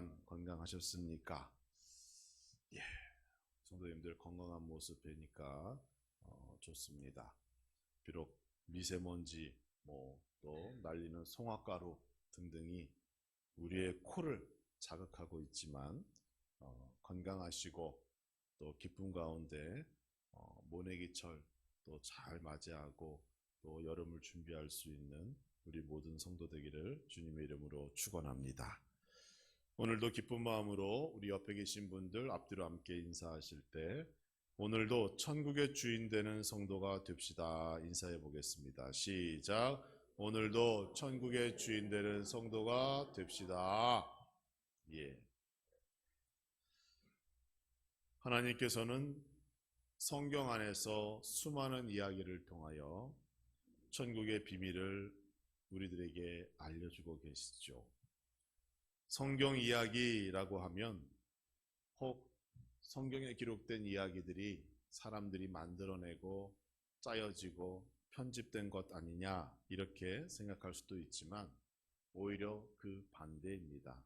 주간 건강하셨습니까? 예, 성도님들 건강한 모습 뵈니까 좋습니다. 비록 미세먼지, 또 날리는 송화가루 등등이 우리의 코를 자극하고 있지만 건강하시고 또 기쁨 가운데 모내기철 또 잘 맞이하고 또 여름을 준비할 수 있는 우리 모든 성도 되기를 주님의 이름으로 축원합니다. 오늘도 기쁜 마음으로 우리 옆에 계신 분들 앞뒤로 함께 인사하실 때 오늘도 천국의 주인 되는 성도가 됩시다. 인사해 보겠습니다. 시작. 오늘도 천국의 주인 되는 성도가 됩시다. 예. 하나님께서는 성경 안에서 수많은 이야기를 통하여 천국의 비밀을 우리들에게 알려주고 계시죠. 성경 이야기라고 하면 혹 성경에 기록된 이야기들이 사람들이 만들어내고 짜여지고 편집된 것 아니냐 이렇게 생각할 수도 있지만 오히려 그 반대입니다.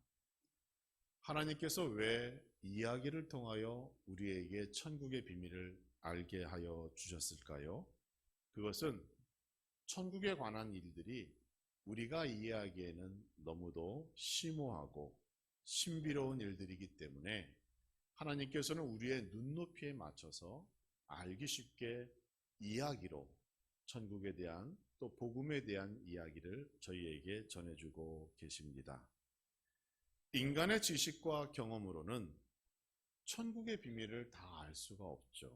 하나님께서 왜 이야기를 통하여 우리에게 천국의 비밀을 알게 하여 주셨을까요? 그것은 천국에 관한 일들이 우리가 이해하기에는 너무도 심오하고 신비로운 일들이기 때문에 하나님께서는 우리의 눈높이에 맞춰서 알기 쉽게 이야기로 천국에 대한 또 복음에 대한 이야기를 저희에게 전해주고 계십니다. 인간의 지식과 경험으로는 천국의 비밀을 다 알 수가 없죠.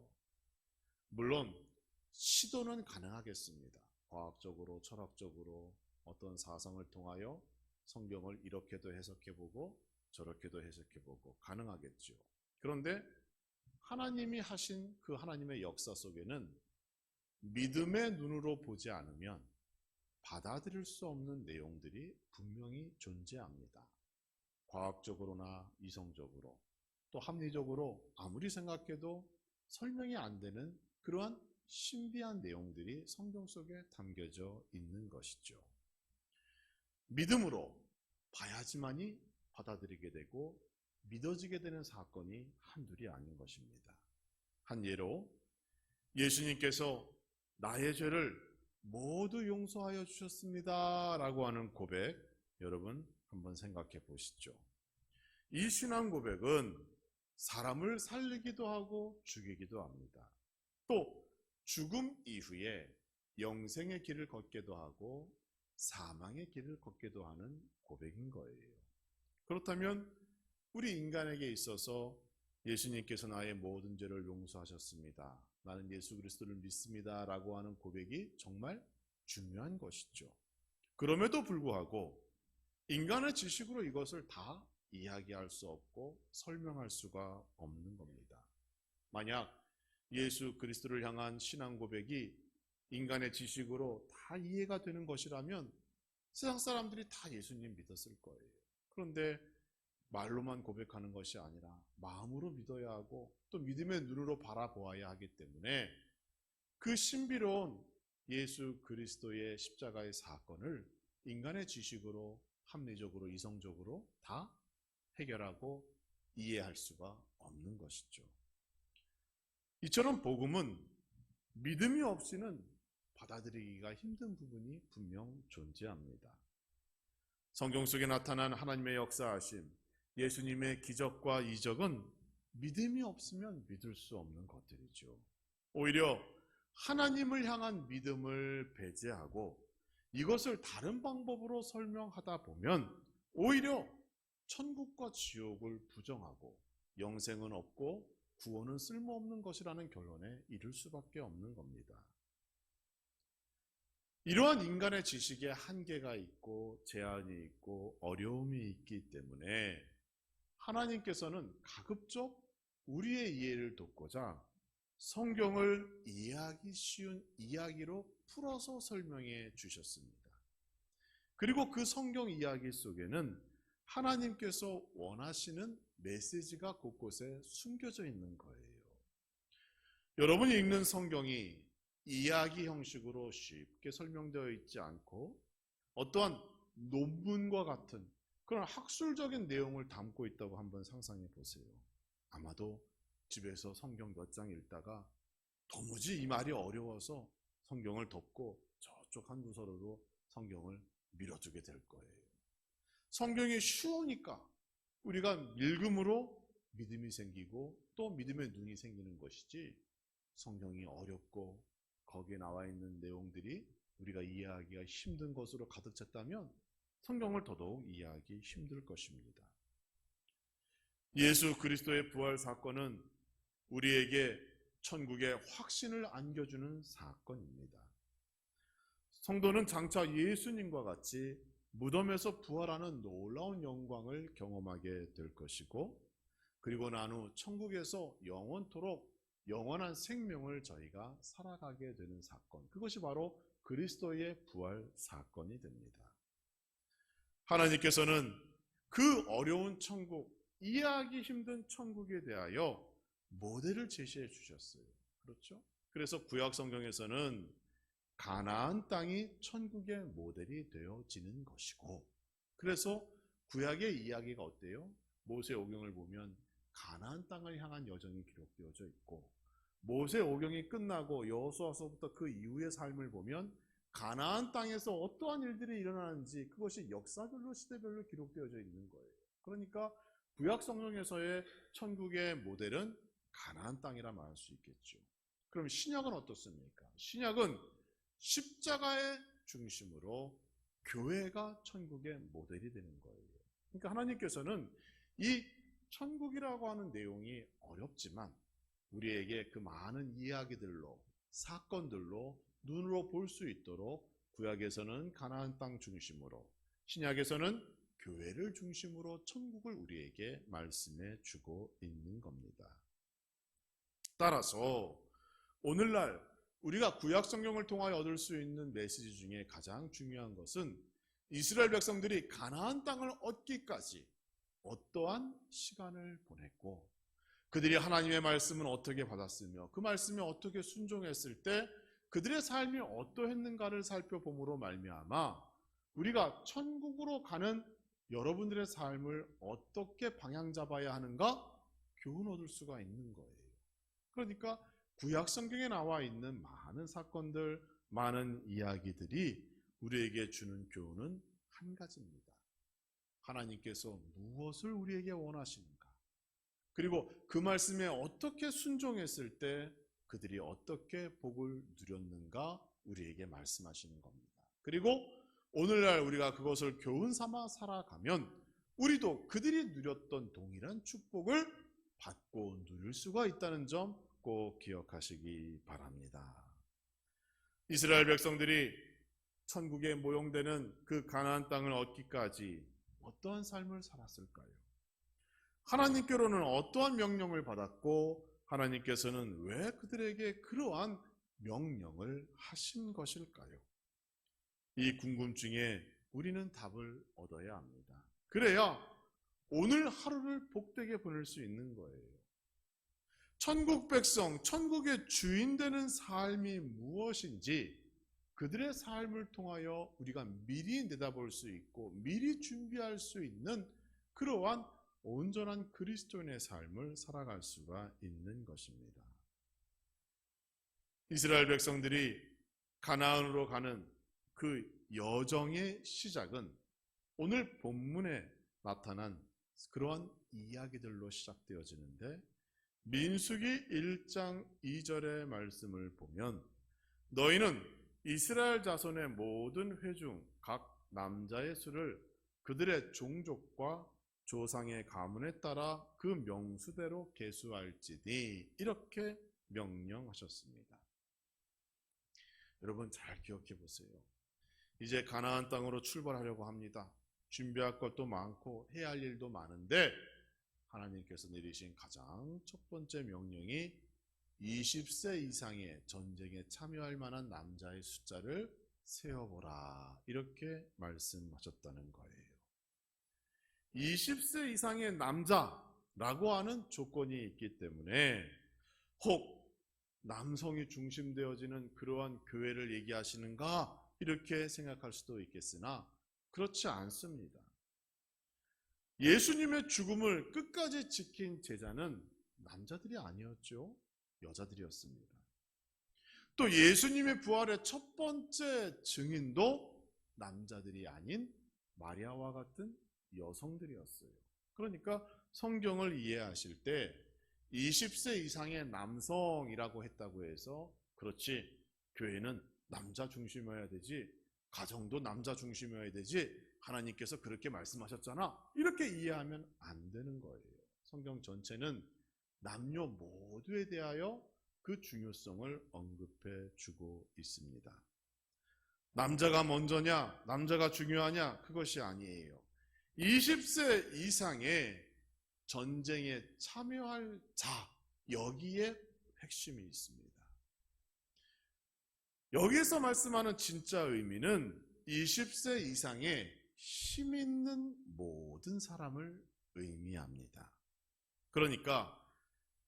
물론 시도는 가능하겠습니다. 과학적으로, 철학적으로 어떤 사상을 통하여 성경을 이렇게도 해석해보고 저렇게도 해석해보고 가능하겠죠. 그런데 하나님이 하신 그 하나님의 역사 속에는 믿음의 눈으로 보지 않으면 받아들일 수 없는 내용들이 분명히 존재합니다. 과학적으로나 이성적으로 또 합리적으로 아무리 생각해도 설명이 안 되는 그러한 신비한 내용들이 성경 속에 담겨져 있는 것이죠. 믿음으로 봐야지만이 받아들이게 되고 믿어지게 되는 사건이 한둘이 아닌 것입니다. 한 예로 예수님께서 나의 죄를 모두 용서하여 주셨습니다 라고 하는 고백, 여러분 한번 생각해 보시죠. 이 신앙 고백은 사람을 살리기도 하고 죽이기도 합니다. 또 죽음 이후에 영생의 길을 걷기도 하고 사망의 길을 걷기도 하는 고백인 거예요. 그렇다면 우리 인간에게 있어서 예수님께서 나의 모든 죄를 용서하셨습니다. 나는 예수 그리스도를 믿습니다 라고 하는 고백이 정말 중요한 것이죠. 그럼에도 불구하고 인간의 지식으로 이것을 다 이야기할 수 없고 설명할 수가 없는 겁니다. 만약 예수 그리스도를 향한 신앙 고백이 인간의 지식으로 다 이해가 되는 것이라면 세상 사람들이 다 예수님 믿었을 거예요. 그런데 말로만 고백하는 것이 아니라 마음으로 믿어야 하고 또 믿음의 눈으로 바라보아야 하기 때문에 그 신비로운 예수 그리스도의 십자가의 사건을 인간의 지식으로 합리적으로 이성적으로 다 해결하고 이해할 수가 없는 것이죠. 이처럼 복음은 믿음이 없이는 받아들이기가 힘든 부분이 분명 존재합니다. 성경 속에 나타난 하나님의 역사하심, 예수님의 기적과 이적은 믿음이 없으면 믿을 수 없는 것들이죠. 오히려 하나님을 향한 믿음을 배제하고 이것을 다른 방법으로 설명하다 보면 오히려 천국과 지옥을 부정하고 영생은 없고 구원은 쓸모없는 것이라는 결론에 이를 수밖에 없는 겁니다. 이러한 인간의 지식에 한계가 있고 제한이 있고 어려움이 있기 때문에 하나님께서는 가급적 우리의 이해를 돕고자 성경을 이해하기 쉬운 이야기로 풀어서 설명해 주셨습니다. 그리고 그 성경 이야기 속에는 하나님께서 원하시는 메시지가 곳곳에 숨겨져 있는 거예요. 여러분이 읽는 성경이 이야기 형식으로 쉽게 설명되어 있지 않고 어떠한 논문과 같은 그런 학술적인 내용을 담고 있다고 한번 상상해 보세요. 아마도 집에서 성경 몇 장 읽다가 도무지 이 말이 어려워서 성경을 덮고 저쪽 한 구석으로 성경을 밀어두게 될 거예요. 성경이 쉬우니까 우리가 읽음으로 믿음이 생기고 또 믿음의 눈이 생기는 것이지, 성경이 어렵고 거기에 나와 있는 내용들이 우리가 이해하기가 힘든 것으로 가득 찼다면 성경을 더더욱 이해하기 힘들 것입니다. 예수 그리스도의 부활 사건은 우리에게 천국의 확신을 안겨주는 사건입니다. 성도는 장차 예수님과 같이 무덤에서 부활하는 놀라운 영광을 경험하게 될 것이고, 그리고 난 후 천국에서 영원토록 영원한 생명을 저희가 살아가게 되는 사건, 그것이 바로 그리스도의 부활 사건이 됩니다. 하나님께서는 그 어려운 천국, 이해하기 힘든 천국에 대하여 모델을 제시해 주셨어요. 그렇죠? 그래서 구약 성경에서는 가나안 땅이 천국의 모델이 되어지는 것이고, 그래서 구약의 이야기가 어때요? 모세오경을 보면 가나안 땅을 향한 여정이 기록되어져 있고, 모세오경이 끝나고 여호수아서부터 그 이후의 삶을 보면 가나안 땅에서 어떠한 일들이 일어나는지 그것이 역사별로 시대별로 기록되어져 있는 거예요. 그러니까 구약 성경에서의 천국의 모델은 가나안 땅이라 말할 수 있겠죠. 그럼 신약은 어떻습니까? 신약은 십자가의 중심으로 교회가 천국의 모델이 되는 거예요. 그러니까 하나님께서는 이 천국이라고 하는 내용이 어렵지만 우리에게 그 많은 이야기들로, 사건들로 눈으로 볼 수 있도록 구약에서는 가나안 땅 중심으로, 신약에서는 교회를 중심으로 천국을 우리에게 말씀해 주고 있는 겁니다. 따라서 오늘날 우리가 구약 성경을 통하여 얻을 수 있는 메시지 중에 가장 중요한 것은 이스라엘 백성들이 가나안 땅을 얻기까지 어떠한 시간을 보냈고, 그들이 하나님의 말씀은 어떻게 받았으며 그 말씀에 어떻게 순종했을 때 그들의 삶이 어떠했는가를 살펴봄으로 말미암아 우리가 천국으로 가는 여러분들의 삶을 어떻게 방향 잡아야 하는가 교훈 얻을 수가 있는 거예요. 그러니까 구약 성경에 나와 있는 많은 사건들, 많은 이야기들이 우리에게 주는 교훈은 한 가지입니다. 하나님께서 무엇을 우리에게 원하시는가, 그리고 그 말씀에 어떻게 순종했을 때 그들이 어떻게 복을 누렸는가 우리에게 말씀하시는 겁니다. 그리고 오늘날 우리가 그것을 교훈 삼아 살아가면 우리도 그들이 누렸던 동일한 축복을 받고 누릴 수가 있다는 점 꼭 기억하시기 바랍니다. 이스라엘 백성들이 천국에 모형되는 그 가나안 땅을 얻기까지 어떠한 삶을 살았을까요? 하나님께로는 어떠한 명령을 받았고 하나님께서는 왜 그들에게 그러한 명령을 하신 것일까요? 이 궁금증에 우리는 답을 얻어야 합니다. 그래야 오늘 하루를 복되게 보낼 수 있는 거예요. 천국 백성, 천국의 주인 되는 삶이 무엇인지 그들의 삶을 통하여 우리가 미리 내다볼 수 있고 미리 준비할 수 있는 그러한 온전한 그리스도인의 삶을 살아갈 수가 있는 것입니다. 이스라엘 백성들이 가나안으로 가는 그 여정의 시작은 오늘 본문에 나타난 그러한 이야기들로 시작되어지는데, 민수기 1장 2절의 말씀을 보면 너희는 이스라엘 자손의 모든 회중 각 남자의 수를 그들의 종족과 조상의 가문에 따라 그 명수대로 계수할지니 이렇게 명령하셨습니다. 여러분 잘 기억해 보세요. 이제 가나안 땅으로 출발하려고 합니다. 준비할 것도 많고 해야 할 일도 많은데 하나님께서 내리신 가장 첫 번째 명령이 20세 이상의 전쟁에 참여할 만한 남자의 숫자를 세어보라, 이렇게 말씀하셨다는 거예요. 20세 이상의 남자라고 하는 조건이 있기 때문에 혹 남성이 중심되어지는 그러한 교회를 얘기하시는가 이렇게 생각할 수도 있겠으나 그렇지 않습니다. 예수님의 죽음을 끝까지 지킨 제자는 남자들이 아니었죠. 여자들이었습니다. 또 예수님의 부활의 첫 번째 증인도 남자들이 아닌 마리아와 같은 여성들이었어요. 그러니까 성경을 이해하실 때 20세 이상의 남성이라고 했다고 해서 그렇지, 교회는 남자 중심이어야 되지, 가정도 남자 중심이어야 되지, 하나님께서 그렇게 말씀하셨잖아, 이렇게 이해하면 안 되는 거예요. 성경 전체는 남녀 모두에 대하여 그 중요성을 언급해 주고 있습니다. 남자가 먼저냐, 남자가 중요하냐, 그것이 아니에요. 20세 이상의 전쟁에 참여할 자, 여기에 핵심이 있습니다. 여기에서 말씀하는 진짜 의미는 20세 이상의 힘 있는 모든 사람을 의미합니다. 그러니까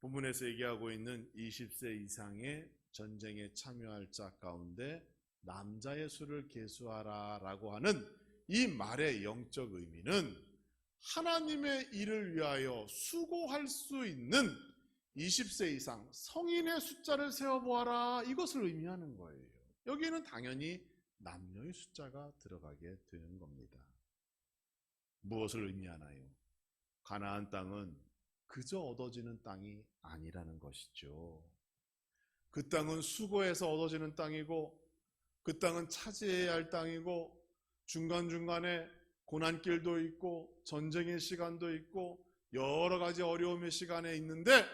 본문에서 얘기하고 있는 20세 이상의 전쟁에 참여할 자 가운데 남자의 수를 계수하라 라고 하는 이 말의 영적 의미는 하나님의 일을 위하여 수고할 수 있는 20세 이상 성인의 숫자를 세어보아라, 이것을 의미하는 거예요. 여기에는 당연히 남녀의 숫자가 들어가게 되는 겁니다. 무엇을 의미하나요? 가나안 땅은 그저 얻어지는 땅이 아니라는 것이죠. 그 땅은 수고해서 얻어지는 땅이고, 그 땅은 차지해야 할 땅이고, 중간중간에 고난길도 있고 전쟁의 시간도 있고 여러 가지 어려움의 시간에 있는데,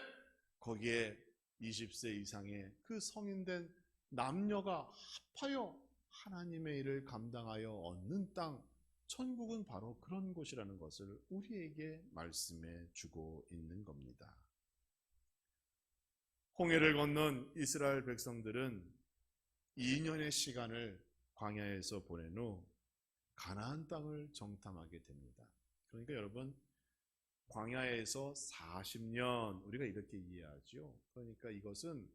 거기에 20세 이상의 그 성인된 남녀가 합하여 하나님의 일을 감당하여 얻는 땅, 천국은 바로 그런 곳이라는 것을 우리에게 말씀해 주고 있는 겁니다. 홍해를 건넌 이스라엘 백성들은 2년의 시간을 광야에서 보낸 후 가나안 땅을 정탐하게 됩니다. 그러니까 여러분, 광야에서 40년, 우리가 이렇게 이해하죠. 그러니까 이것은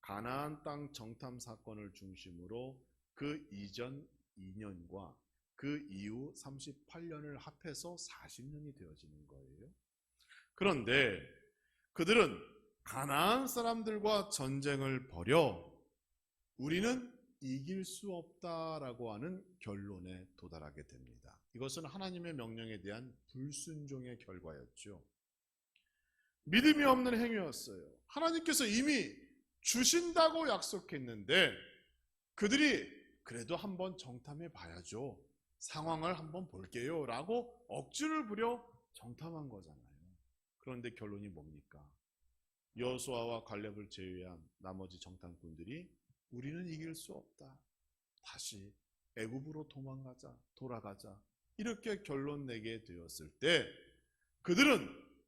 가나안 땅 정탐 사건을 중심으로 그 이전 2년과 그 이후 38년을 합해서 40년이 되어지는 거예요. 그런데 그들은 가나안 사람들과 전쟁을 벌여 우리는 이길 수 없다라고 하는 결론에 도달하게 됩니다. 이것은 하나님의 명령에 대한 불순종의 결과였죠. 믿음이 없는 행위였어요. 하나님께서 이미 주신다고 약속했는데 그들이 그래도 한번 정탐해 봐야죠, 상황을 한번 볼게요 라고 억지를 부려 정탐한 거잖아요. 그런데 결론이 뭡니까? 여호수아와 갈렙을 제외한 나머지 정탐꾼들이 우리는 이길 수 없다, 다시 애굽으로 돌아가자, 이렇게 결론 내게 되었을 때 그들은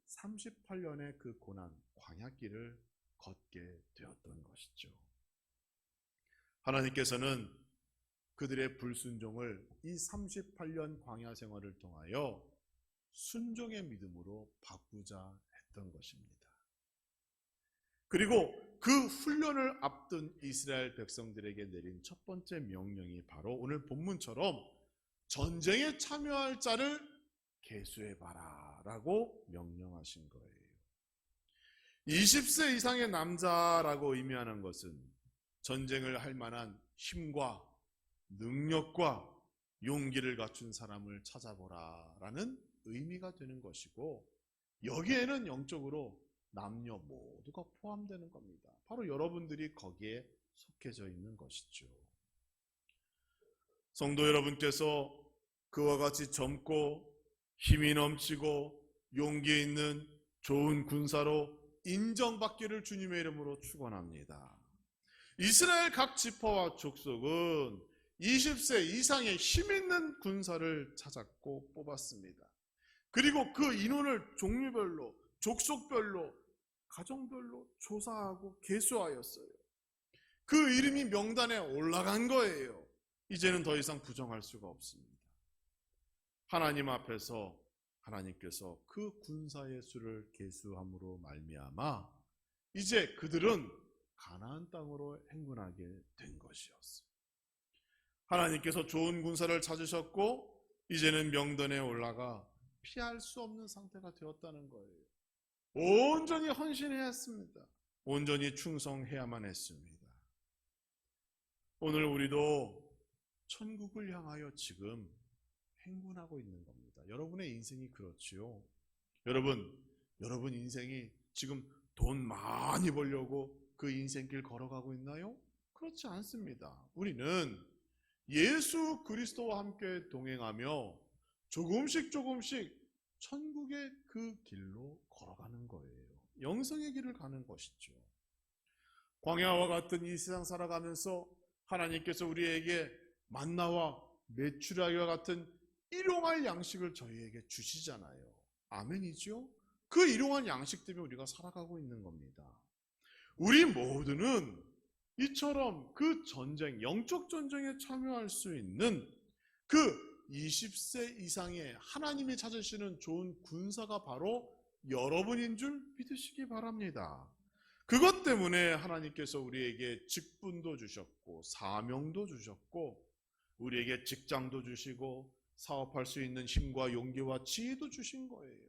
38년의 그 고난, 광야길을 걷게 되었던 것이죠. 하나님께서는 그들의 불순종을 이 38년 광야 생활을 통하여 순종의 믿음으로 바꾸자 했던 것입니다. 그리고 그 훈련을 앞둔 이스라엘 백성들에게 내린 첫 번째 명령이 바로 오늘 본문처럼 전쟁에 참여할 자를 계수해봐라 라고 명령하신 거예요. 20세 이상의 남자라고 의미하는 것은 전쟁을 할 만한 힘과 능력과 용기를 갖춘 사람을 찾아보라 라는 의미가 되는 것이고, 여기에는 영적으로 남녀 모두가 포함되는 겁니다. 바로 여러분들이 거기에 속해져 있는 것이죠. 성도 여러분께서 그와 같이 젊고 힘이 넘치고 용기 있는 좋은 군사로 인정받기를 주님의 이름으로 축원합니다. 이스라엘 각 지파와 족속은 20세 이상의 힘 있는 군사를 찾았고 뽑았습니다. 그리고 그 인원을 종류별로, 족속별로, 가정별로 조사하고 계수하였어요. 그 이름이 명단에 올라간 거예요. 이제는 더 이상 부정할 수가 없습니다. 하나님 앞에서 하나님께서 그 군사의 수를 계수함으로 말미암아 이제 그들은 가나안 땅으로 행군하게 된 것이었어요. 하나님께서 좋은 군사를 찾으셨고 이제는 명단에 올라가 피할 수 없는 상태가 되었다는 거예요. 온전히 헌신해야 했습니다. 온전히 충성해야만 했습니다. 오늘 우리도 천국을 향하여 지금 행군하고 있는 겁니다. 여러분의 인생이 그렇지요. 여러분 인생이 지금 돈 많이 벌려고 그 인생길 걸어가고 있나요? 그렇지 않습니다. 우리는 예수 그리스도와 함께 동행하며 조금씩 천국의 그 길로 걸어가는 거예요. 영생의 길을 가는 것이죠. 광야와 같은 이 세상 살아가면서 하나님께서 우리에게 만나와 메추라기와 같은 일용할 양식을 저희에게 주시잖아요. 아멘이죠? 그 일용할 양식 때문에 우리가 살아가고 있는 겁니다. 우리 모두는 이처럼 그 전쟁, 영적 전쟁에 참여할 수 있는 그 20세 이상의 하나님이 찾으시는 좋은 군사가 바로 여러분인 줄 믿으시기 바랍니다. 그것 때문에 하나님께서 우리에게 직분도 주셨고 사명도 주셨고 우리에게 직장도 주시고 사업할 수 있는 힘과 용기와 지혜도 주신 거예요.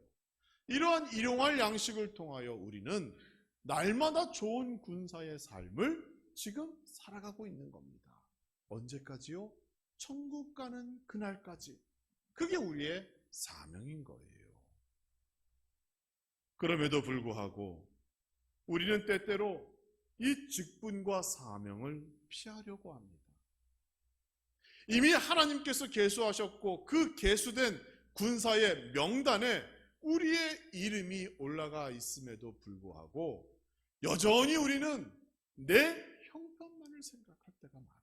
이러한 일용할 양식을 통하여 우리는 날마다 좋은 군사의 삶을 지금 살아가고 있는 겁니다. 언제까지요? 천국 가는 그날까지. 그게 우리의 사명인 거예요. 그럼에도 불구하고 우리는 때때로 이 직분과 사명을 피하려고 합니다. 이미 하나님께서 계수하셨고 그 계수된 군사의 명단에 우리의 이름이 올라가 있음에도 불구하고 여전히 우리는 내 형편만을 생각할 때가 많아요.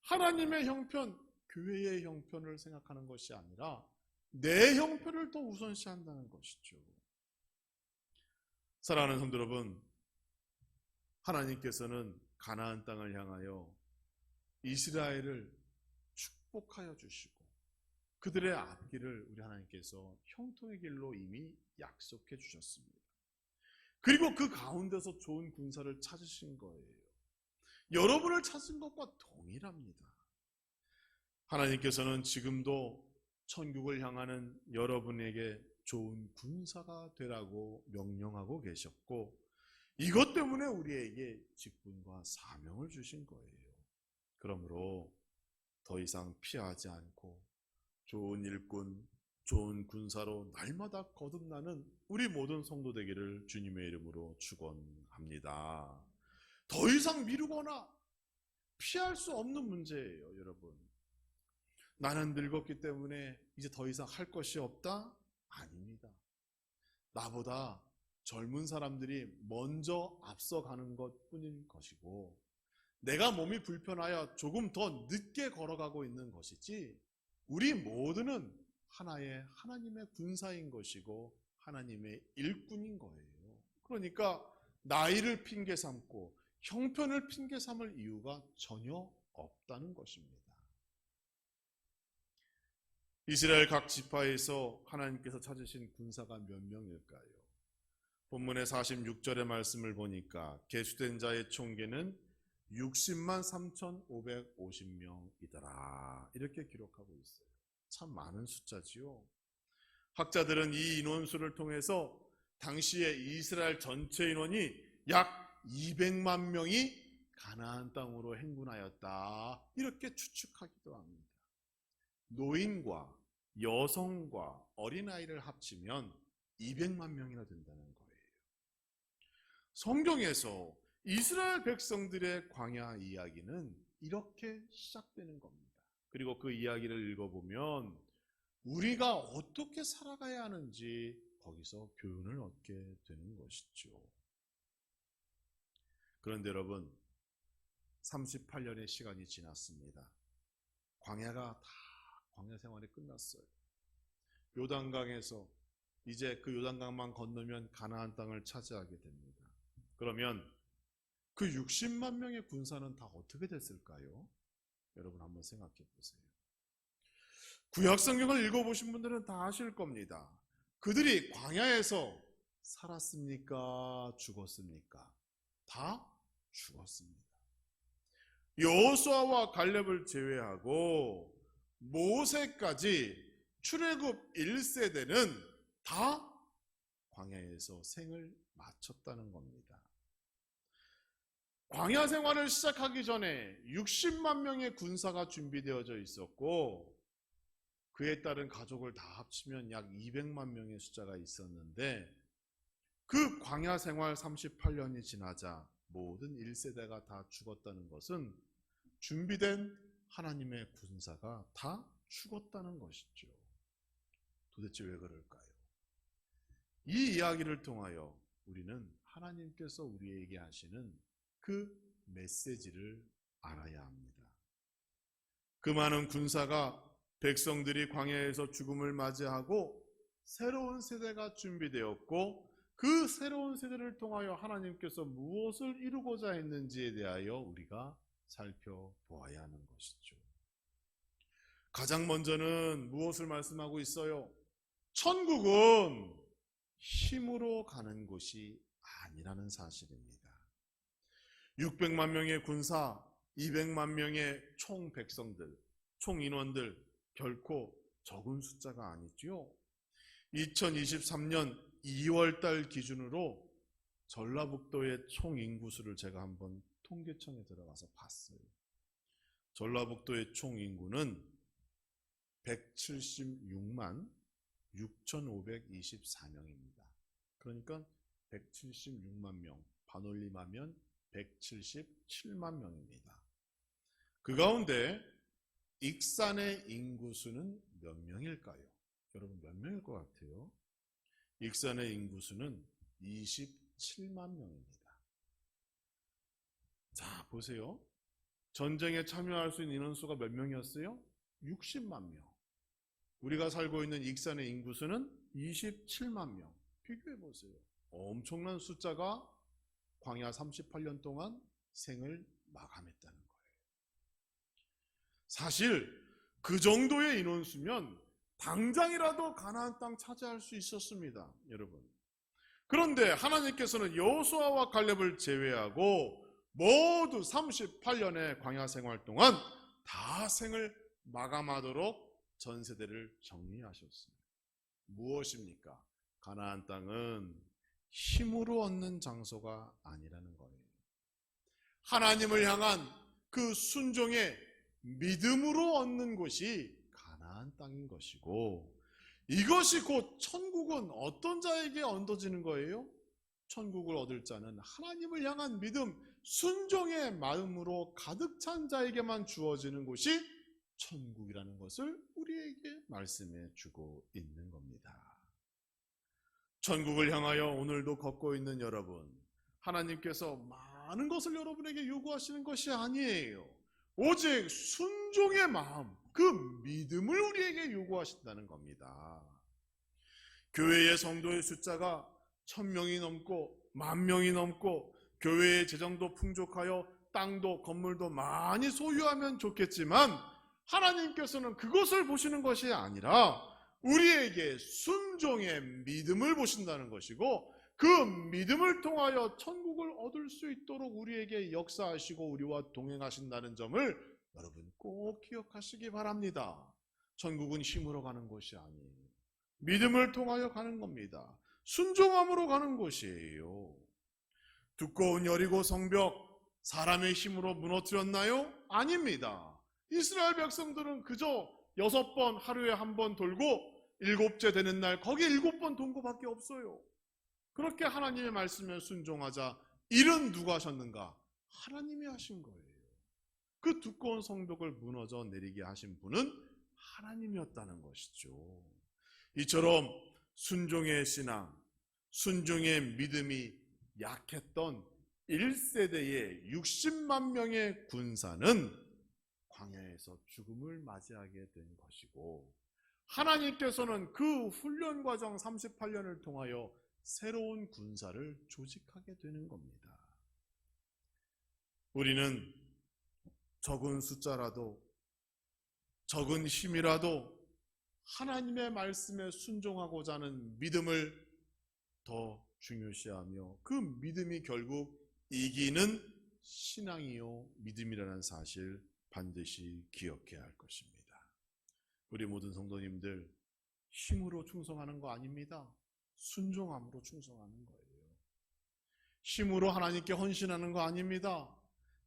하나님의 형편, 교회의 형편을 생각하는 것이 아니라 내 형편을 더 우선시한다는 것이죠. 사랑하는 성도 여러분, 하나님께서는 가나안 땅을 향하여 이스라엘을 축복하여 주시고 그들의 앞길을 우리 하나님께서 형통의 길로 이미 약속해 주셨습니다. 그리고 그 가운데서 좋은 군사를 찾으신 거예요. 여러분을 찾은 것과 동일합니다. 하나님께서는 지금도 천국을 향하는 여러분에게 좋은 군사가 되라고 명령하고 계셨고 이것 때문에 우리에게 직분과 사명을 주신 거예요. 그러므로 더 이상 피하지 않고 좋은 일꾼, 좋은 군사로 날마다 거듭나는 우리 모든 성도 되기를 주님의 이름으로 축원합니다. 더 이상 미루거나 피할 수 없는 문제예요, 여러분. 나는 늙었기 때문에 이제 더 이상 할 것이 없다? 아닙니다. 나보다 젊은 사람들이 먼저 앞서가는 것뿐인 것이고 내가 몸이 불편하여 조금 더 늦게 걸어가고 있는 것이지 우리 모두는 하나의 하나님의 군사인 것이고 하나님의 일꾼인 거예요. 그러니까 나이를 핑계 삼고 형편을 핑계 삼을 이유가 전혀 없다는 것입니다. 이스라엘 각 지파에서 하나님께서 찾으신 군사가 몇 명일까요? 본문의 46절의 말씀을 보니까 계수된 자의 총계는 60만 3,550명이더라. 이렇게 기록하고 있어요. 참 많은 숫자지요. 학자들은 이 인원수를 통해서 당시에 이스라엘 전체 인원이 약 200만 명이 가나안 땅으로 행군하였다. 이렇게 추측하기도 합니다. 노인과 여성과 어린아이를 합치면 200만 명이나 된다는 거예요. 성경에서 이스라엘 백성들의 광야 이야기는 이렇게 시작되는 겁니다. 그리고 그 이야기를 읽어보면 우리가 어떻게 살아가야 하는지 거기서 교훈을 얻게 되는 것이죠. 그런데 여러분, 38년의 시간이 지났습니다. 광야 생활이 끝났어요. 요단강에서 이제 그 요단강만 건너면 가나안 땅을 차지하게 됩니다. 그러면 그 60만 명의 군사는 다 어떻게 됐을까요? 여러분 한번 생각해 보세요. 구약 성경을 읽어보신 분들은 다 아실 겁니다. 그들이 광야에서 살았습니까? 죽었습니까? 다 죽었습니다. 여호수아와 갈렙을 제외하고 모세까지 출애굽 1세대는 다 광야에서 생을 마쳤다는 겁니다. 광야 생활을 시작하기 전에 60만 명의 군사가 준비되어져 있었고 그에 따른 가족을 다 합치면 약 200만 명의 숫자가 있었는데 그 광야 생활 38년이 지나자 모든 1세대가 다 죽었다는 것은 준비된 하나님의 군사가 다 죽었다는 것이죠. 도대체 왜 그럴까요? 이 이야기를 통하여 우리는 하나님께서 우리에게 하시는 그 메시지를 알아야 합니다. 그 많은 군사가 백성들이 광야에서 죽음을 맞이하고 새로운 세대가 준비되었고 그 새로운 세대를 통하여 하나님께서 무엇을 이루고자 했는지에 대하여 우리가 살펴보아야 하는 것이죠. 가장 먼저는 무엇을 말씀하고 있어요? 천국은 힘으로 가는 곳이 아니라는 사실입니다. 600만 명의 군사, 200만 명의 총 백성들, 총 인원들 결코 적은 숫자가 아니죠. 2023년 2월달 기준으로 전라북도의 총 인구수를 제가 한번 통계청에 들어가서 봤어요. 전라북도의 총 인구는 176만 6,524명입니다. 그러니까 176만 명, 반올림하면 177만 명입니다. 그 가운데 익산의 인구수는 몇 명일까요? 여러분 몇 명일 것 같아요? 익산의 인구수는 27만 명입니다. 자, 보세요. 전쟁에 참여할 수 있는 인원수가 몇 명이었어요? 60만 명. 우리가 살고 있는 익산의 인구수는 27만 명. 비교해 보세요. 엄청난 숫자가 광야 38년 동안 생을 마감했다는 거예요. 사실 그 정도의 인원수면 당장이라도 가나안 땅 차지할 수 있었습니다, 여러분. 그런데 하나님께서는 여호수아와 갈렙을 제외하고 모두 38년의 광야 생활 동안 다 생을 마감하도록 전 세대를 정리하셨습니다. 무엇입니까? 가나안 땅은 힘으로 얻는 장소가 아니라는 거예요. 하나님을 향한 그 순종의 믿음으로 얻는 곳이 가나안 땅인 것이고 이것이 곧 천국은 어떤 자에게 얻어지는 거예요? 천국을 얻을 자는 하나님을 향한 믿음, 순종의 마음으로 가득 찬 자에게만 주어지는 곳이 천국이라는 것을 우리에게 말씀해 주고 있는 겁니다. 천국을 향하여 오늘도 걷고 있는 여러분, 하나님께서 많은 것을 여러분에게 요구하시는 것이 아니에요. 오직 순종의 마음, 그 믿음을 우리에게 요구하신다는 겁니다. 교회의 성도의 숫자가 1000명이 넘고 10,000명이 넘고 교회의 재정도 풍족하여 땅도 건물도 많이 소유하면 좋겠지만 하나님께서는 그것을 보시는 것이 아니라 우리에게 순종의 믿음을 보신다는 것이고 그 믿음을 통하여 천국을 얻을 수 있도록 우리에게 역사하시고 우리와 동행하신다는 점을 여러분 꼭 기억하시기 바랍니다. 천국은 힘으로 가는 것이 아니에요. 믿음을 통하여 가는 겁니다. 순종함으로 가는 것이에요. 두꺼운 여리고 성벽 사람의 힘으로 무너뜨렸나요? 아닙니다. 이스라엘 백성들은 그저 6번 하루에 한 번 돌고 7째 되는 날 거기 7번 돈 거밖에 없어요. 그렇게 하나님의 말씀에 순종하자 일은 누가 하셨는가? 하나님이 하신 거예요. 그 두꺼운 성벽을 무너져 내리게 하신 분은 하나님이었다는 것이죠. 이처럼 순종의 신앙, 순종의 믿음이 약했던 1세대의 60만 명의 군사는 광야에서 죽음을 맞이하게 된 것이고 하나님께서는 그 훈련 과정 38년을 통하여 새로운 군사를 조직하게 되는 겁니다. 우리는 적은 숫자라도 적은 힘이라도 하나님의 말씀에 순종하고자 하는 믿음을 더 중요시하며 그 믿음이 결국 이기는 신앙이요 믿음이라는 사실 반드시 기억해야 할 것입니다. 우리 모든 성도님들 힘으로 충성하는 거 아닙니다. 순종함으로 충성하는 거예요. 힘으로 하나님께 헌신하는 거 아닙니다.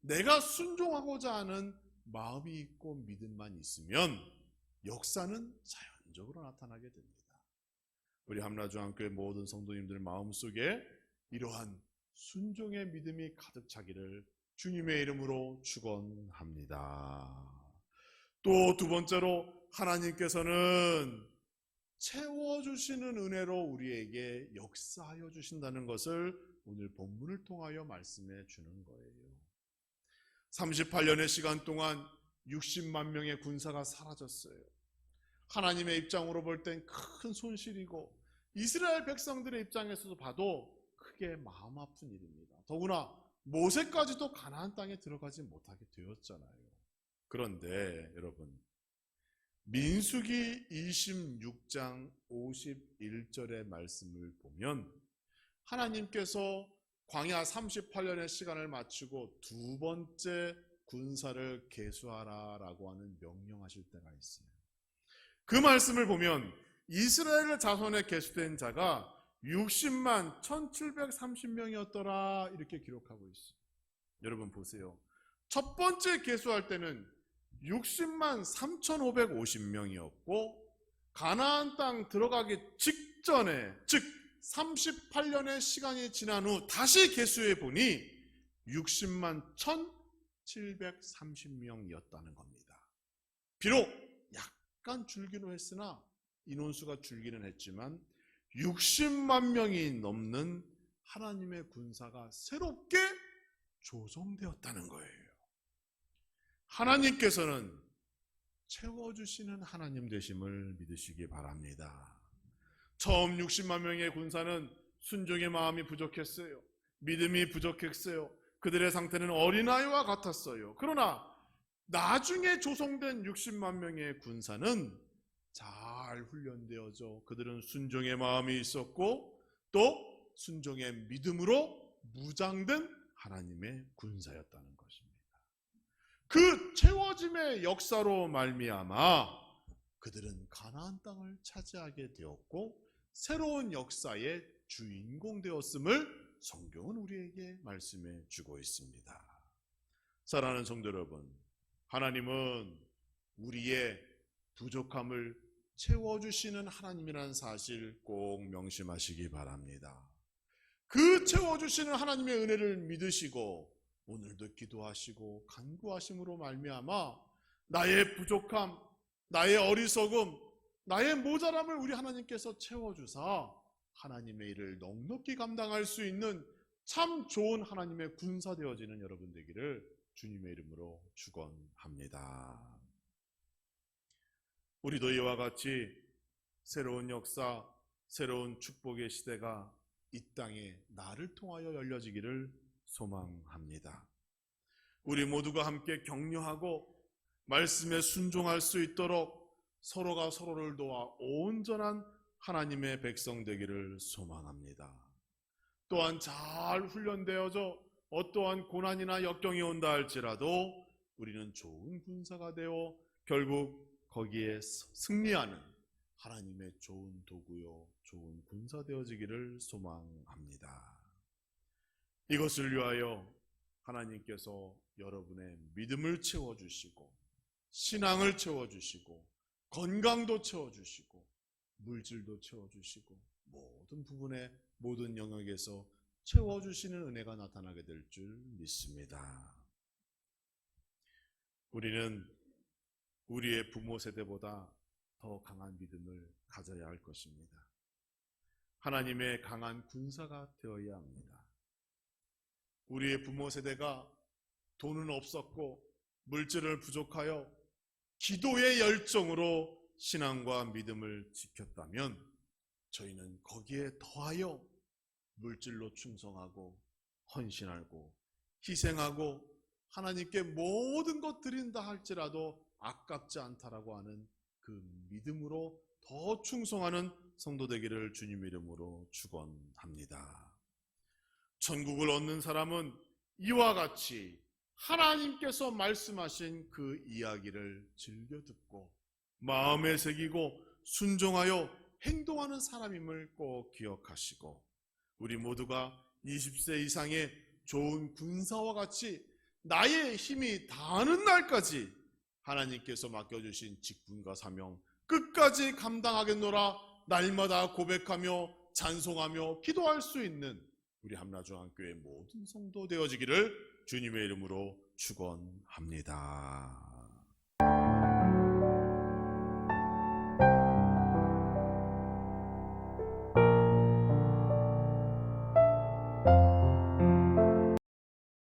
내가 순종하고자 하는 마음이 있고 믿음만 있으면 역사는 자연적으로 나타나게 됩니다. 우리 함라중앙교회 모든 성도님들 마음속에 이러한 순종의 믿음이 가득 차기를 주님의 이름으로 축원합니다. 또 두 번째로 하나님께서는 채워주시는 은혜로 우리에게 역사하여 주신다는 것을 오늘 본문을 통하여 말씀해 주는 거예요. 38년의 시간 동안 60만 명의 군사가 사라졌어요. 하나님의 입장으로 볼 땐 큰 손실이고 이스라엘 백성들의 입장에서도 봐도 크게 마음 아픈 일입니다. 더구나 모세까지도 가나안 땅에 들어가지 못하게 되었잖아요. 그런데 여러분, 민수기 26장 51절의 말씀을 보면 하나님께서 광야 38년의 시간을 마치고 두 번째 군사를 계수하라라고 하는 명령하실 때가 있어요. 그 말씀을 보면 이스라엘 자손에 계수된 자가 60만 1730명이었더라 이렇게 기록하고 있어요. 여러분 보세요. 첫 번째 계수할 때는 60만 3550명이었고 가나안 땅 들어가기 직전에, 즉 38년의 시간이 지난 후 다시 계수해 보니 60만 1730명이었다는 겁니다. 비록 약간 줄기는 했으나 인원수가 줄기는 했지만 60만 명이 넘는 하나님의 군사가 새롭게 조성되었다는 거예요. 하나님께서는 채워주시는 하나님 되심을 믿으시기 바랍니다. 처음 60만 명의 군사는 순종의 마음이 부족했어요. 믿음이 부족했어요. 그들의 상태는 어린아이와 같았어요. 그러나 나중에 조성된 60만 명의 군사는 잘 훈련되어져 그들은 순종의 마음이 있었고 또 순종의 믿음으로 무장된 하나님의 군사였다는 것입니다. 그 채워짐의 역사로 말미암아 그들은 가나안 땅을 차지하게 되었고 새로운 역사의 주인공 되었음을 성경은 우리에게 말씀해 주고 있습니다. 사랑하는 성도 여러분, 하나님은 우리의 부족함을 채워주시는 하나님이라는 사실 꼭 명심하시기 바랍니다. 그 채워주시는 하나님의 은혜를 믿으시고 오늘도 기도하시고 간구하심으로 말미암아 나의 부족함, 나의 어리석음, 나의 모자람을 우리 하나님께서 채워주사 하나님의 일을 넉넉히 감당할 수 있는 참 좋은 하나님의 군사 되어지는 여러분 되기를 주님의 이름으로 축원합니다. 우리도 이와 같이 새로운 역사, 새로운 축복의 시대가 이 땅에 나를 통하여 열려지기를 소망합니다. 우리 모두가 함께 격려하고 말씀에 순종할 수 있도록 서로가 서로를 도와 온전한 하나님의 백성 되기를 소망합니다. 또한 잘 훈련되어져 어떠한 고난이나 역경이 온다 할지라도 우리는 좋은 군사가 되어 결국 거기에 승리하는 하나님의 좋은 도구요, 좋은 군사 되어지기를 소망합니다. 이것을 위하여 하나님께서 여러분의 믿음을 채워주시고 신앙을 채워주시고 건강도 채워주시고 물질도 채워주시고 모든 부분에 모든 영역에서 채워주시는 은혜가 나타나게 될 줄 믿습니다. 우리는 우리의 부모 세대보다 더 강한 믿음을 가져야 할 것입니다. 하나님의 강한 군사가 되어야 합니다. 우리의 부모 세대가 돈은 없었고 물질을 부족하여 기도의 열정으로 신앙과 믿음을 지켰다면 저희는 거기에 더하여 물질로 충성하고 헌신하고 희생하고 하나님께 모든 것 드린다 할지라도 아깝지 않다라고 하는 그 믿음으로 더 충성하는 성도 되기를 주님 이름으로 축원합니다. 천국을 얻는 사람은 이와 같이 하나님께서 말씀하신 그 이야기를 즐겨 듣고 마음에 새기고 순종하여 행동하는 사람임을 꼭 기억하시고, 우리 모두가 20세 이상의 좋은 군사와 같이 나의 힘이 다하는 날까지 하나님께서 맡겨주신 직분과 사명 끝까지 감당하겠노라 날마다 고백하며 찬송하며 기도할 수 있는 우리 함나중앙교회 모든 성도 되어지기를 주님의 이름으로 축원합니다.